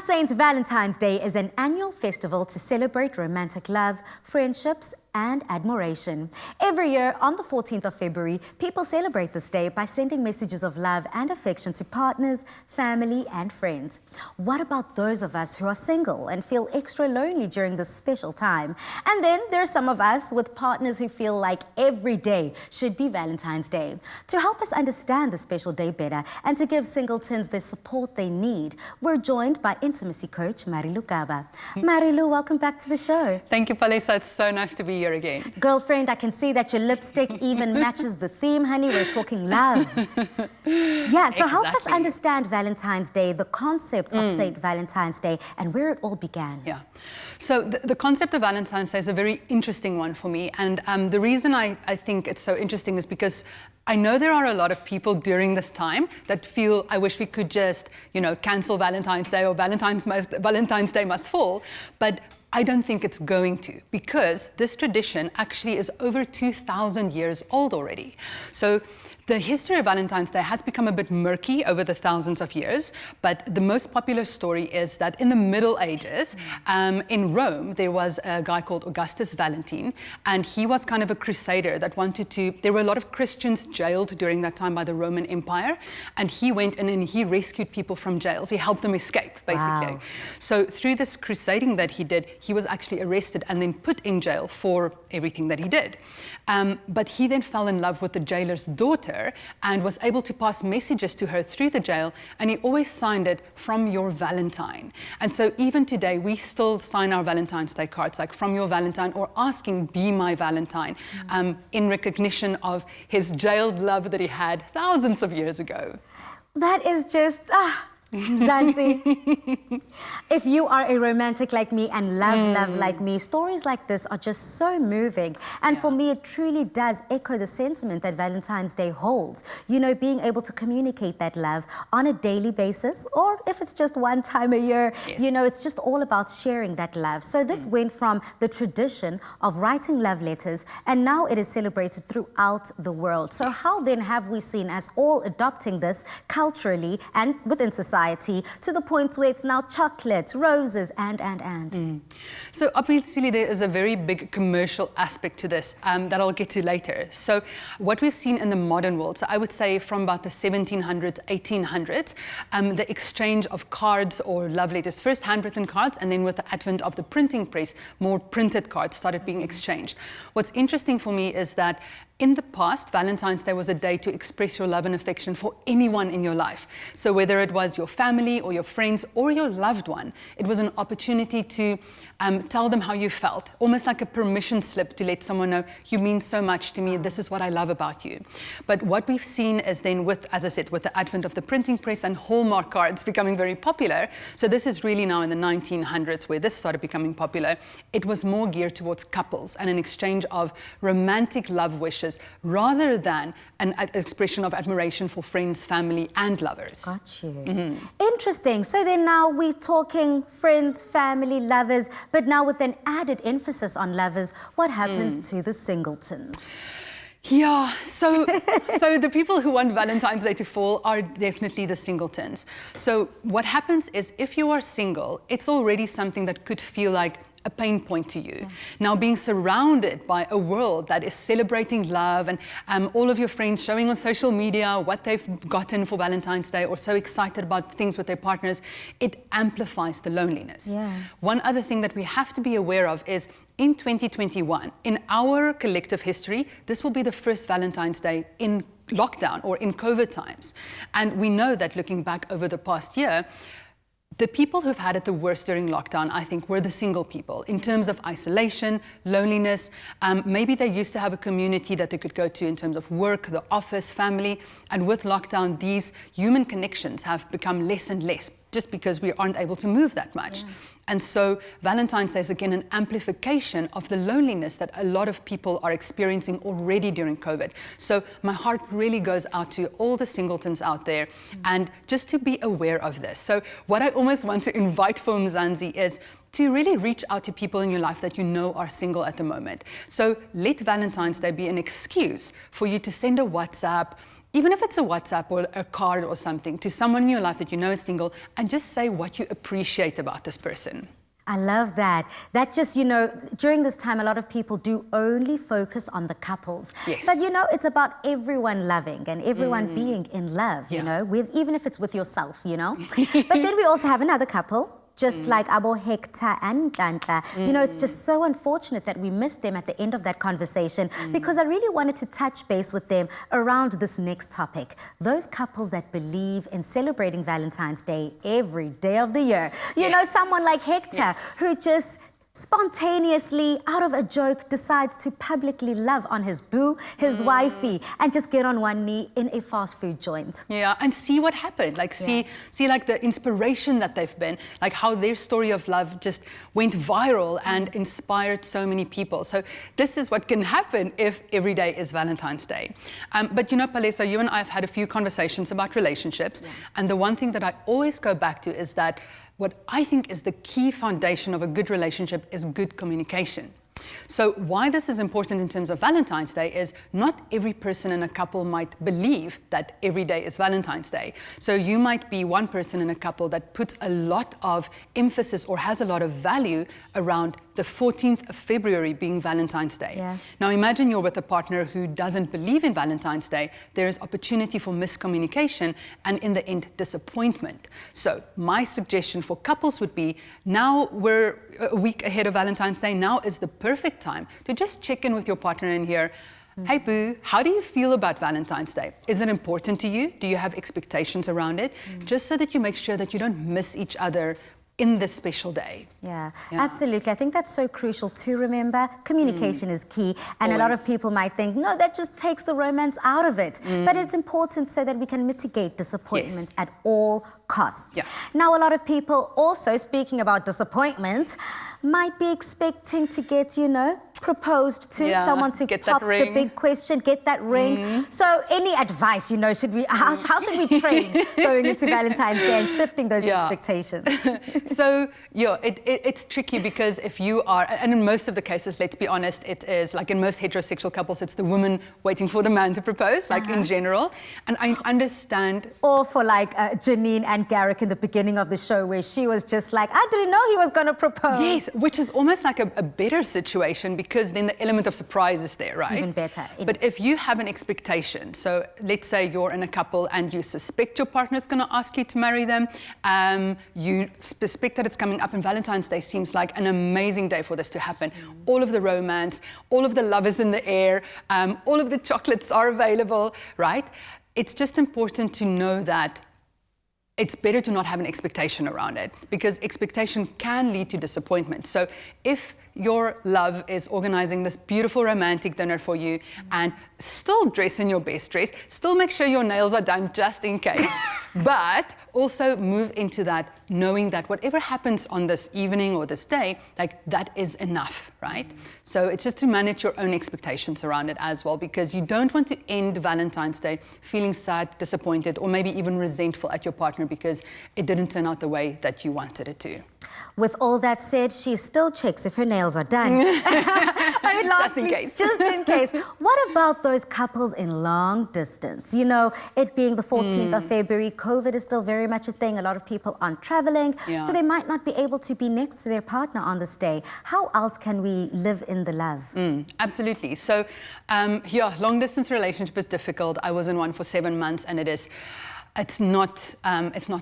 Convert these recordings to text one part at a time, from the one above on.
St. Valentine's Day is an annual festival to celebrate romantic love, friendships, and admiration. Every year on the 14th of February, people celebrate this day by sending messages of love and affection to partners, family, and friends. What about those of us who are single and feel extra lonely during this special time? And then there are some of us with partners who feel like every day should be Valentine's Day. To help us understand the special day better and to give singletons the support they need, we're joined by intimacy coach Marilu Kaba. Marilu, welcome back to the show. Thank you, Palisa. It's so nice to be here again. Girlfriend, I can see that your lipstick even matches the theme, honey. We're talking love. Yeah, so help us understand Valentine's Day, the concept of St. Valentine's Day, and where it all began. Yeah. So the concept of Valentine's Day is a very interesting one for me. And the reason I think it's so interesting is because I know there are a lot of people during this time that feel, I wish we could just, cancel Valentine's Day or Valentine's Day must fall. But I don't think it's going to, because this tradition actually is over 2,000 years old already. So the history of Valentine's Day has become a bit murky over the thousands of years, but the most popular story is that in the Middle Ages, in Rome, there was a guy called Augustus Valentine, and he was kind of a crusader that wanted to, there were a lot of Christians jailed during that time by the Roman Empire, and he went in and he rescued people from jails. He helped them escape, basically. Wow. So through this crusading that he did, he was actually arrested and then put in jail for everything that he did. But he then fell in love with the jailer's daughter and was able to pass messages to her through the jail, and he always signed it "from your Valentine." And so even today we still sign our Valentine's Day cards like "from your Valentine" or asking "be my Valentine," in recognition of his jailed love that he had thousands of years ago. That is just Zanzi. If you are a romantic like me and love like me, stories like this are just so moving. And for me, it truly does echo the sentiment that Valentine's Day holds. Being able to communicate that love on a daily basis, or if it's just one time a year, it's just all about sharing that love. So this went from the tradition of writing love letters, and now it is celebrated throughout the world. So how then have we seen us all adopting this culturally and within society, to the point where it's now chocolates, roses, and. So obviously there is a very big commercial aspect to this that I'll get to later. So what we've seen in the modern world, so I would say from about the 1700s, 1800s, the exchange of cards or love letters, first handwritten cards, and then with the advent of the printing press, more printed cards started being exchanged. What's interesting for me is that in the past, Valentine's Day was a day to express your love and affection for anyone in your life. So whether it was your family or your friends or your loved one, it was an opportunity to tell them how you felt, almost like a permission slip to let someone know, you mean so much to me, this is what I love about you. But what we've seen is then with, as I said, with the advent of the printing press and Hallmark cards becoming very popular, so this is really now in the 1900s where this started becoming popular, it was more geared towards couples and an exchange of romantic love wishes rather than an expression of admiration for friends, family, and lovers. Got you. Interesting. So then now we're talking friends, family, lovers, but now with an added emphasis on lovers, what happens to the singletons? Yeah, so the people who want Valentine's Day to fall are definitely the singletons. So what happens is if you are single, it's already something that could feel like a pain point to you. Now being surrounded by a world that is celebrating love and all of your friends showing on social media what they've gotten for Valentine's Day or so excited about things with their partners, it amplifies the loneliness. One other thing that we have to be aware of is in 2021, in our collective history, this will be the first Valentine's Day in lockdown or in COVID times. And we know that looking back over the past year, the people who've had it the worst during lockdown, I think, were the single people in terms of isolation, loneliness. Maybe they used to have a community that they could go to in terms of work, the office, family. And with lockdown, these human connections have become less and less just because we aren't able to move that much. And so Valentine's Day is again an amplification of the loneliness that a lot of people are experiencing already during COVID. So my heart really goes out to all the singletons out there and just to be aware of this. So what I almost want to invite for Mzansi is to really reach out to people in your life that you know are single at the moment. So let Valentine's Day be an excuse for you to send a WhatsApp, even if it's a WhatsApp or a card or something, to someone in your life that you know is single, and just say what you appreciate about this person. I love that. That just, you know, during this time, a lot of people do only focus on the couples. Yes. But, you know, it's about everyone loving and everyone being in love, you know, even if it's with yourself, you know. But then we also have another couple, just like Abo Hector and Ntantla. You know, it's just so unfortunate that we missed them at the end of that conversation because I really wanted to touch base with them around this next topic. Those couples that believe in celebrating Valentine's Day every day of the year. You know, someone like Hector who just spontaneously, out of a joke, decides to publicly love on his boo, his wifey, and just get on one knee in a fast food joint. Yeah, and see what happened. Like see like the inspiration that they've been, like how their story of love just went viral and inspired so many people. So this is what can happen if every day is Valentine's Day. But you know, Palesa, you and I have had a few conversations about relationships, and the one thing that I always go back to is that what I think is the key foundation of a good relationship is good communication. So why this is important in terms of Valentine's Day is not every person in a couple might believe that every day is Valentine's Day. So you might be one person in a couple that puts a lot of emphasis or has a lot of value around the 14th of February being Valentine's Day. Yeah. Now imagine you're with a partner who doesn't believe in Valentine's Day. There is opportunity for miscommunication and in the end disappointment. So my suggestion for couples would be, now we're a week ahead of Valentine's Day, now is the perfect time to just check in with your partner and hear, hey boo, how do you feel about Valentine's Day? Is it important to you? Do you have expectations around it? Just so that you make sure that you don't miss each other in this special day. Yeah, absolutely. I think that's so crucial to remember. Communication is key. And a lot of people might think, no, that just takes the romance out of it. But it's important so that we can mitigate disappointment at all costs. Yeah. Now, a lot of people also, speaking about disappointment, might be expecting to get, you know, proposed to, someone to pop the big question, get that ring. So any advice, you know, should we, how should we train going into Valentine's Day and shifting those expectations? So, it's tricky because if you are, and in most of the cases, let's be honest, it is like in most heterosexual couples, it's the woman waiting for the man to propose, like in general. And I understand. Or for like Janine and Garrick in the beginning of the show where she was just like, I didn't know he was going to propose. Yes, which is almost like a better situation because then the element of surprise is there, right? Even better. But if you have an expectation, so let's say you're in a couple and you suspect your partner is going to ask you to marry them, you suspect that it's coming up and Valentine's Day seems like an amazing day for this to happen. All of the romance, all of the love is in the air, all of the chocolates are available, right? It's just important to know that it's better to not have an expectation around it because expectation can lead to disappointment. So if your love is organizing this beautiful romantic dinner for you and still dress in your best dress, still make sure your nails are done just in case, but also move into that knowing that whatever happens on this evening or this day, like that is enough, right? So it's just to manage your own expectations around it as well because you don't want to end Valentine's Day feeling sad, disappointed, or maybe even resentful at your partner because it didn't turn out the way that you wanted it to. With all that said, she still checks if her nails are done. I mean, just in case. Just in case. What about those couples in long distance? You know, it being the 14th of February, COVID is still very much a thing. A lot of people aren't traveling, so they might not be able to be next to their partner on this day. How else can we live in the love? Absolutely. So, long distance relationship is difficult. I was in one for 7 months and it's not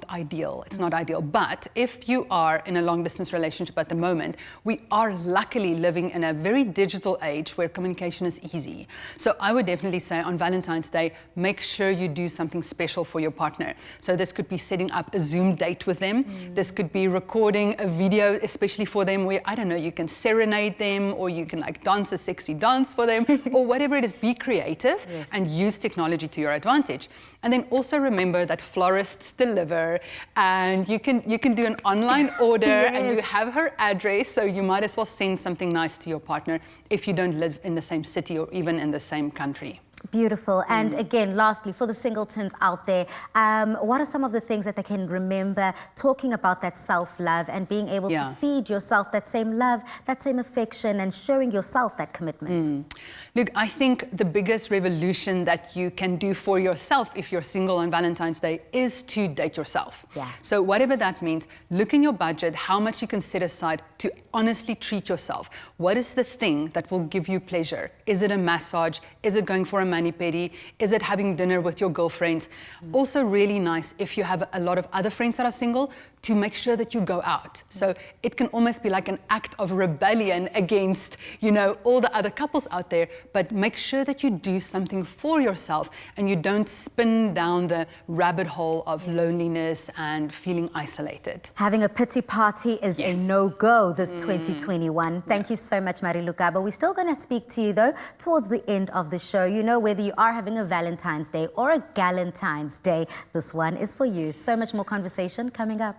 ideal. It's not ideal. But if you are in a long distance relationship at the moment, we are luckily living in a very digital age where communication is easy. So I would definitely say on Valentine's Day, make sure you do something special for your partner. So this could be setting up a Zoom date with them. This could be recording a video, especially for them where, I don't know, you can serenade them or you can like dance a sexy dance for them or whatever it is. Be creative and use technology to your advantage. And then also remember that florists deliver and you can do an online order and you have her address, so you might as well send something nice to your partner if you don't live in the same city or even in the same country. Beautiful. And again, lastly, for the singletons out there, what are some of the things that they can remember talking about that self-love and being able to feed yourself that same love, that same affection, and showing yourself that commitment? Look, I think the biggest revolution that you can do for yourself if you're single on Valentine's Day is to date yourself. Yeah. So whatever that means, look in your budget, how much you can set aside to honestly treat yourself. What is the thing that will give you pleasure? Is it a massage? Is it going for a mani-pedi? Is it having dinner with your girlfriends? Also really nice if you have a lot of other friends that are single, to make sure that you go out. So it can almost be like an act of rebellion against, you know, all the other couples out there, but make sure that you do something for yourself and you don't spin down the rabbit hole of loneliness and feeling isolated. Having a pity party is a no-go this 2021. Thank you so much, Mariluka. But we're still going to speak to you, though, towards the end of the show. You know, whether you are having a Valentine's Day or a Galentine's Day, this one is for you. So much more conversation coming up.